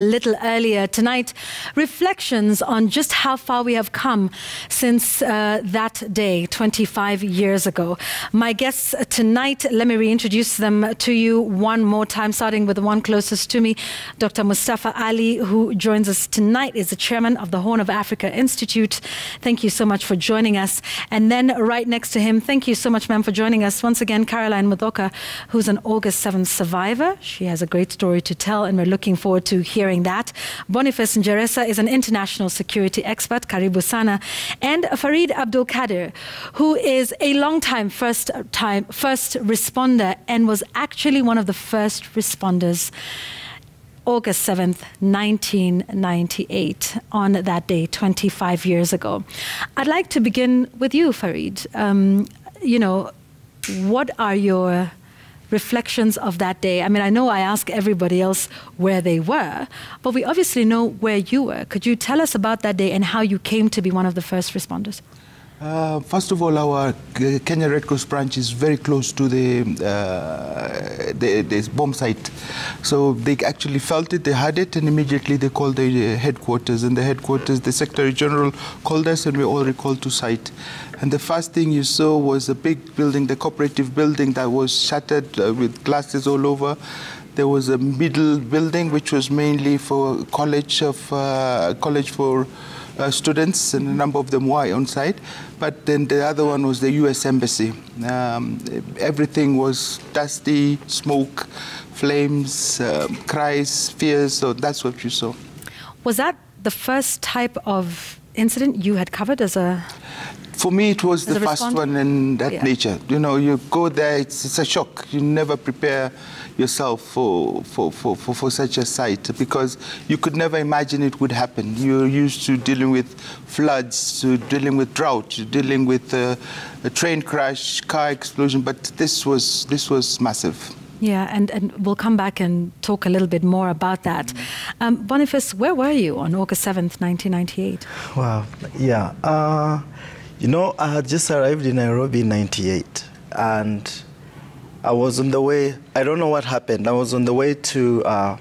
little earlier tonight, reflections on just how far we have come since that day 25 years ago. My guests tonight, let me reintroduce them to you one more time, starting with the one closest to me, Dr. Mustafa Ali, who joins us tonight, is the chairman of the Horn of Africa Institute. Thank you so much for joining us. And then right next to him, thank you so much, ma'am, for joining us once again, Caroline Mudoka, who's an August 7th survivor. She has a great story to tell, and we're looking forward to hearing that. Boniface Njeresa is an international security expert, Karibu Sana, and Farid Abdul Kadir, who is a long-time first responder and was actually one of the first responders August 7th, 1998, on that day, 25 years ago. I'd like to begin with you, Farid. You know, what are your reflections of that day? I mean, I know I ask everybody else where they were, but we obviously know where you were. Could you tell us about that day and how you came to be one of the first responders? First of all, our Kenya Red Cross branch is very close to the bomb site. So they actually felt it, they had it, and immediately they called the headquarters. And the headquarters, the Secretary General called us, and we all recalled to site. And the first thing you saw was a big building, the cooperative building, that was shattered with glasses all over. There was a middle building, which was mainly for college for students, and a number of them were on site. But then the other one was the U.S. Embassy. Everything was dusty, smoke, flames, cries, fears. So that's what you saw. Was that the first type of incident you had covered as a... For me, it was the first one in that nature. You know, you go there, it's a shock. You never prepare yourself for such a sight, because you could never imagine it would happen. You're used to dealing with floods, to dealing with drought, to dealing with a train crash, car explosion, but this was massive. Yeah, and we'll come back and talk a little bit more about that. Boniface, where were you on August 7th, 1998? Wow, yeah. You know, I had just arrived in Nairobi in '98, and I was on the way. I don't know what happened. I was on the way to,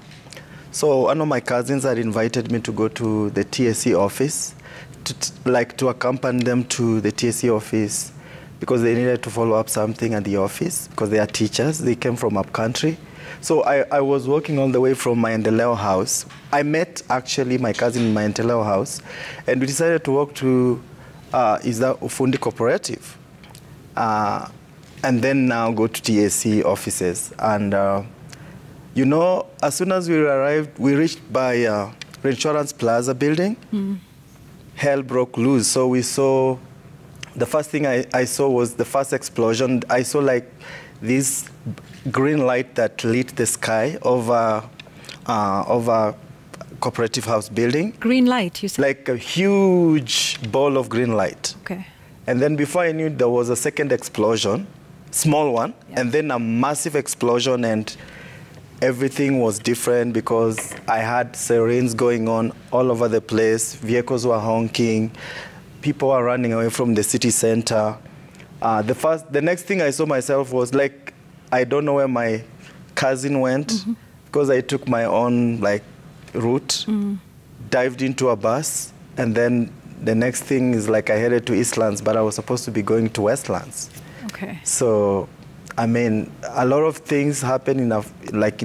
so one of my cousins had invited me to go to the TSC office, to accompany them to the TSC office, because they needed to follow up something at the office, because they are teachers. They came from up country. So I was walking all the way from my Ndeleo house. I met, actually, my cousin in my Ndeleo house, and we decided to walk to is the Ufundi Cooperative, and then now go to TSC offices. And you know, as soon as we arrived, we reached by Reinsurance Plaza building. Hell broke loose. So we saw, the first thing I saw was the first explosion. I saw like this green light that lit the sky over Cooperative House building. Green light, you said? Like a huge ball of green light. Okay. And then before I knew, there was a second explosion, small one, and then a massive explosion, and everything was different because I had sirens going on all over the place. Vehicles were honking. People were running away from the city center. The next thing I saw myself was like, I don't know where my cousin went, because I took my own route, dived into a bus, and then the next thing is like I headed to Eastlands, but I was supposed to be going to Westlands. Okay. So, I mean, a lot of things happened in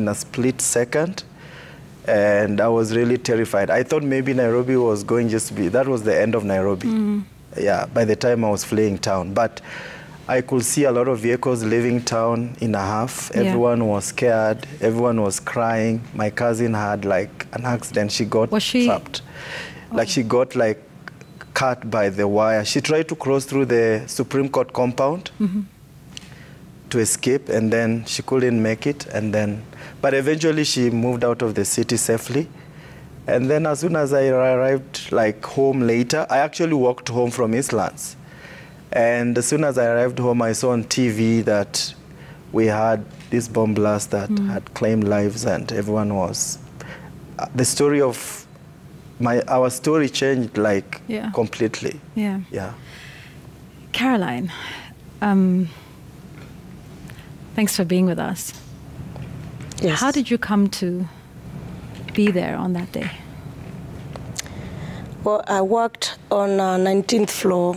a split second, and I was really terrified. I thought maybe Nairobi was going just to be, that was the end of Nairobi. Yeah, by the time I was fleeing town. But I could see a lot of vehicles leaving town in a half. Everyone was scared. Everyone was crying. My cousin had like an accident. She got trapped. Like she got like cut by the wire. She tried to cross through the Supreme Court compound to escape, and then she couldn't make it. But eventually she moved out of the city safely. And then as soon as I arrived like home later, I actually walked home from Eastlands. And as soon as I arrived home, I saw on TV that we had this bomb blast that had claimed lives, and everyone was... the story of our story changed like completely. Yeah. Caroline, thanks for being with us. Yes. How did you come to be there on that day? Well, I worked on 19th floor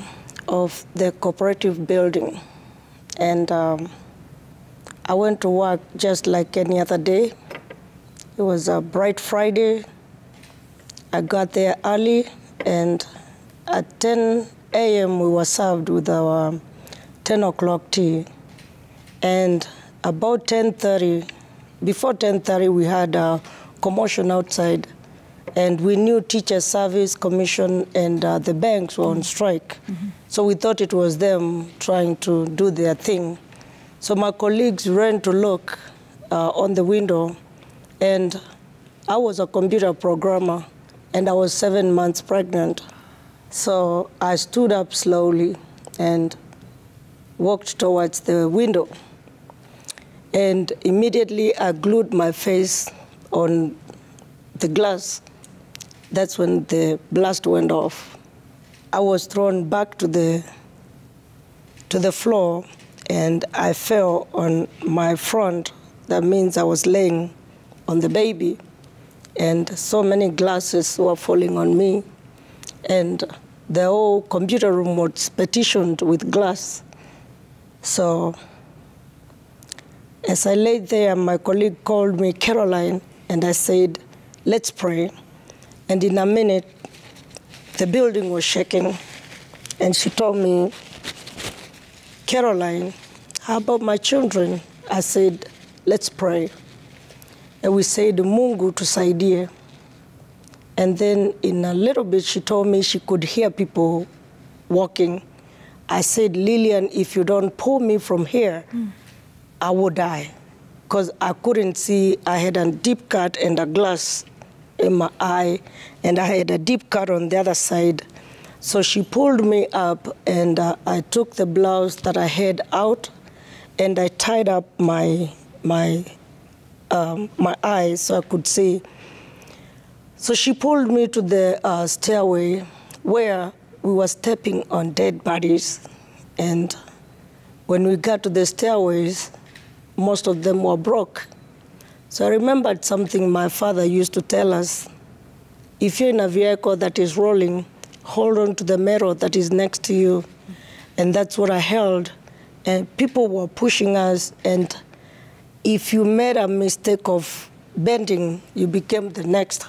of the cooperative building, and I went to work just like any other day. It was a bright Friday. I got there early, and at 10 a.m. we were served with our 10 o'clock tea. And about 10:30, before 10:30, we had a commotion outside, and we knew Teachers Service Commission and the banks were on strike. Mm-hmm. So we thought it was them trying to do their thing. So my colleagues ran to look on the window, and I was a computer programmer, and I was 7 months pregnant. So I stood up slowly and walked towards the window. And immediately I glued my face on the glass. That's when the blast went off. I was thrown back to the floor, and I fell on my front. That means I was laying on the baby, and so many glasses were falling on me, and the whole computer room was petitioned with glass. So as I lay there, my colleague called me Caroline, and I said, let's pray. And in a minute, the building was shaking, and she told me, Caroline, how about my children? I said, let's pray. And we said, Mungu tusaidie. And then in a little bit, she told me she could hear people walking. I said, Lillian, if you don't pull me from here, I would die. Because I couldn't see. I had a deep cut and a glass in my eye, and I had a deep cut on the other side. So she pulled me up, and I took the blouse that I had out, and I tied up my eyes so I could see. So she pulled me to the stairway where we were stepping on dead bodies. And when we got to the stairways, most of them were broke. So I remembered something my father used to tell us. If you're in a vehicle that is rolling, hold on to the mirror that is next to you. And that's what I held. And people were pushing us, and if you made a mistake of bending, you became the next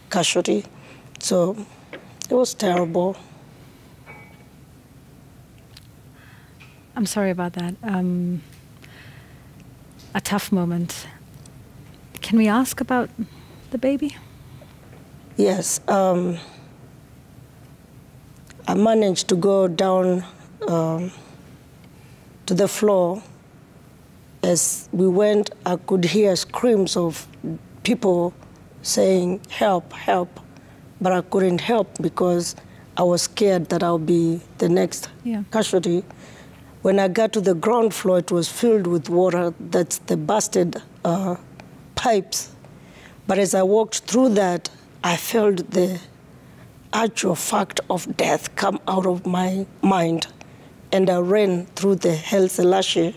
casualty. So it was terrible. I'm sorry about that. A tough moment. Can we ask about the baby? Yes. I managed to go down to the floor. As we went, I could hear screams of people saying, help, help. But I couldn't help because I was scared that I'll be the next casualty. When I got to the ground floor, it was filled with water. That's the busted pipes. But as I walked through that, I felt the actual fact of death come out of my mind. And I ran through the Haile Selassie.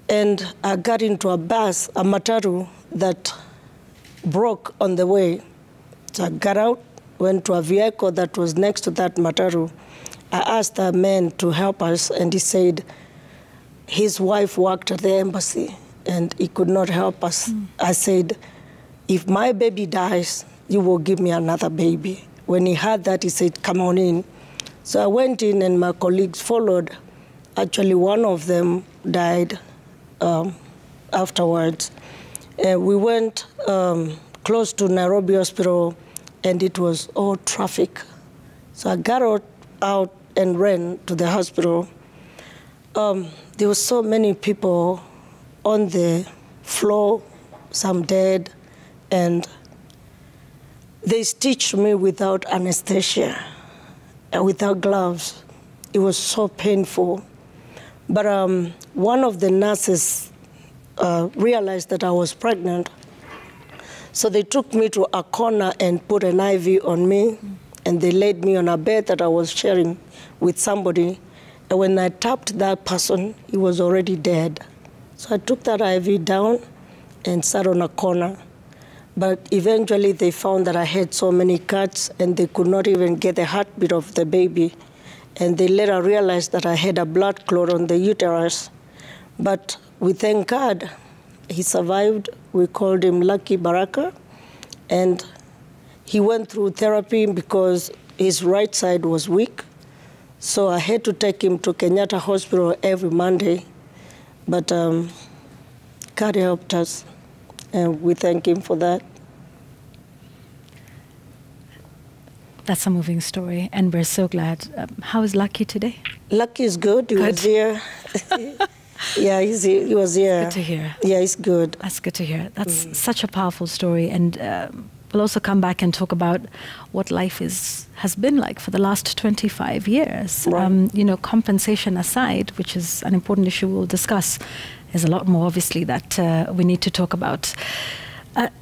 And I got into a bus, a matatu, that broke on the way. So I got out, went to a vehicle that was next to that matatu. I asked a man to help us, and he said his wife worked at the embassy, and he could not help us. I said, if my baby dies, you will give me another baby. When he heard that, he said, come on in. So I went in, and my colleagues followed. Actually, one of them died afterwards. We went close to Nairobi Hospital, and it was all traffic. So I got out and ran to the hospital. There were so many people on the floor, some dead, and they stitched me without anesthesia, without gloves. It was so painful. But one of the nurses realized that I was pregnant, so they took me to a corner and put an IV on me, and they laid me on a bed that I was sharing with somebody. And when I tapped that person, he was already dead. So I took that IV down and sat on a corner. But eventually they found that I had so many cuts and they could not even get the heartbeat of the baby. And they later realized that I had a blood clot on the uterus. But we thank God, he survived. We called him Lucky Baraka. And he went through therapy because his right side was weak. So I had to take him to Kenyatta Hospital every Monday. But God helped us, and we thank him for that. That's a moving story, and we're so glad. How is Lucky today? Lucky is good. He was here. Yeah, he was here. Good to hear. Yeah, he's good. That's good to hear. That's such a powerful story, and we'll also come back and talk about what life has been like for the last 25 years. Right. You know, compensation aside, which is an important issue we'll discuss, there's a lot more, obviously, that we need to talk about.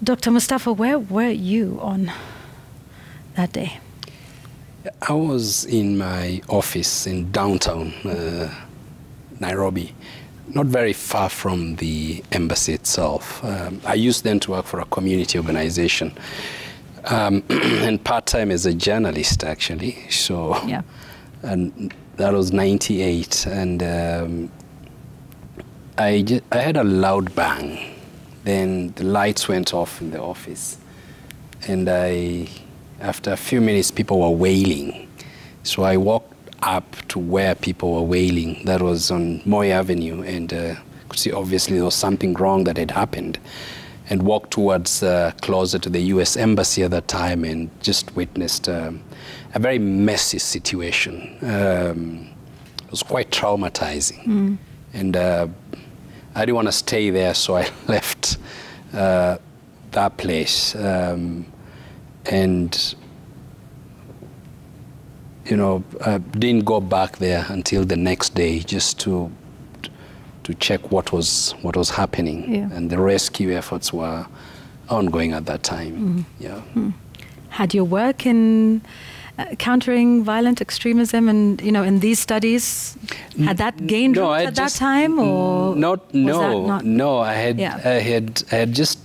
Dr. Mustafa, where were you on that day? I was in my office in downtown Nairobi, not very far from the embassy itself. I used then to work for a community organization, and part-time as a journalist, actually. So, yeah. And that was 98, and I had a loud bang. Then the lights went off in the office, and after a few minutes, people were wailing. So I walked up to where people were wailing. That was on Moy Avenue, and could see obviously there was something wrong that had happened, and walked towards closer to the U.S. Embassy at that time, and just witnessed a very messy situation. It was quite traumatizing, and I didn't want to stay there, so I left that place. And you know, didn't go back there until the next day, just to check what was happening. Yeah. And the rescue efforts were ongoing at that time. Yeah. Had your work in countering violent extremism and, you know, in these studies, had that gained roots at that time, or no? I had just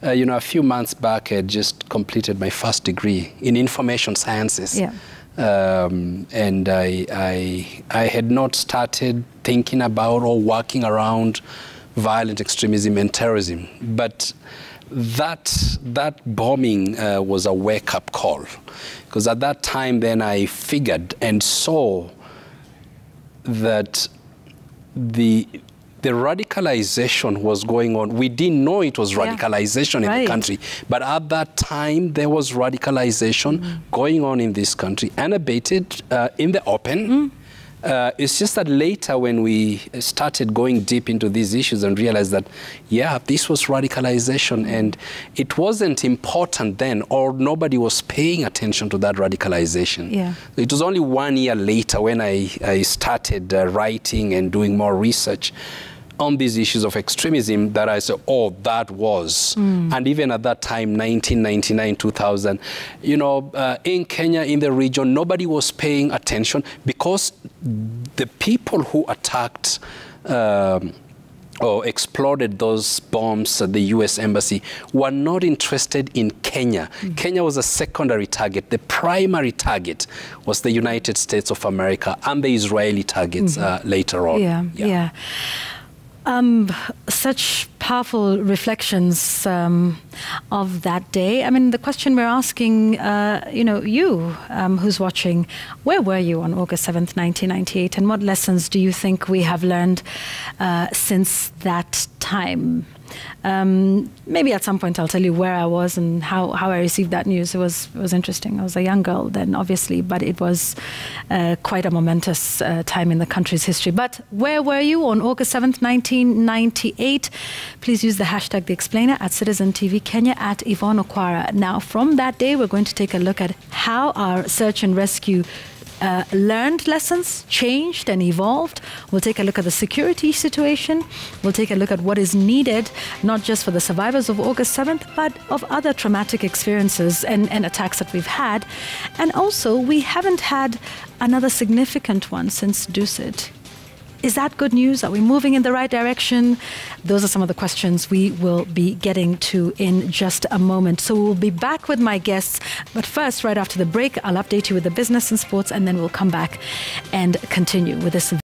you know, a few months back, I had just completed my first degree in information sciences. Yeah. And I had not started thinking about or working around violent extremism and terrorism. But that bombing was a wake-up call. Because at that time, then I figured and saw that the radicalization was going on. We didn't know it was radicalization in the country, but at that time there was radicalization going on in this country, unabated, in the open. It's just that later when we started going deep into these issues and realized that, yeah, this was radicalization, and it wasn't important then, or nobody was paying attention to that radicalization. Yeah. It was only 1 year later when I started writing and doing more research on these issues of extremism that I said, oh, that was. And even at that time, 1999, 2000, you know, in Kenya, in the region, nobody was paying attention because the people who attacked or exploded those bombs at the U.S. Embassy were not interested in Kenya. Kenya was a secondary target. The primary target was the United States of America and the Israeli targets later on. Yeah. Such powerful reflections of that day. I mean, the question we're asking, you know, you who's watching, where were you on August 7th, 1998, and what lessons do you think we have learned since that time? Maybe at some point I'll tell you where I was and how I received that news. It was interesting. I was a young girl then, obviously, but it was quite a momentous time in the country's history. But where were you on August 7th, 1998? Please use the hashtag The Explainer at Citizen TV Kenya, at Yvonne Okwara. Now, from that day, we're going to take a look at how our search and rescue learned lessons, changed and evolved. We'll take a look at the security situation. We'll take a look at what is needed, not just for the survivors of August 7th, but of other traumatic experiences and attacks that we've had. And also, we haven't had another significant one since Dusit. Is that good news? Are we moving in the right direction? Those are some of the questions we will be getting to in just a moment. So we'll be back with my guests. But first, right after the break, I'll update you with the business and sports, and then we'll come back and continue with this.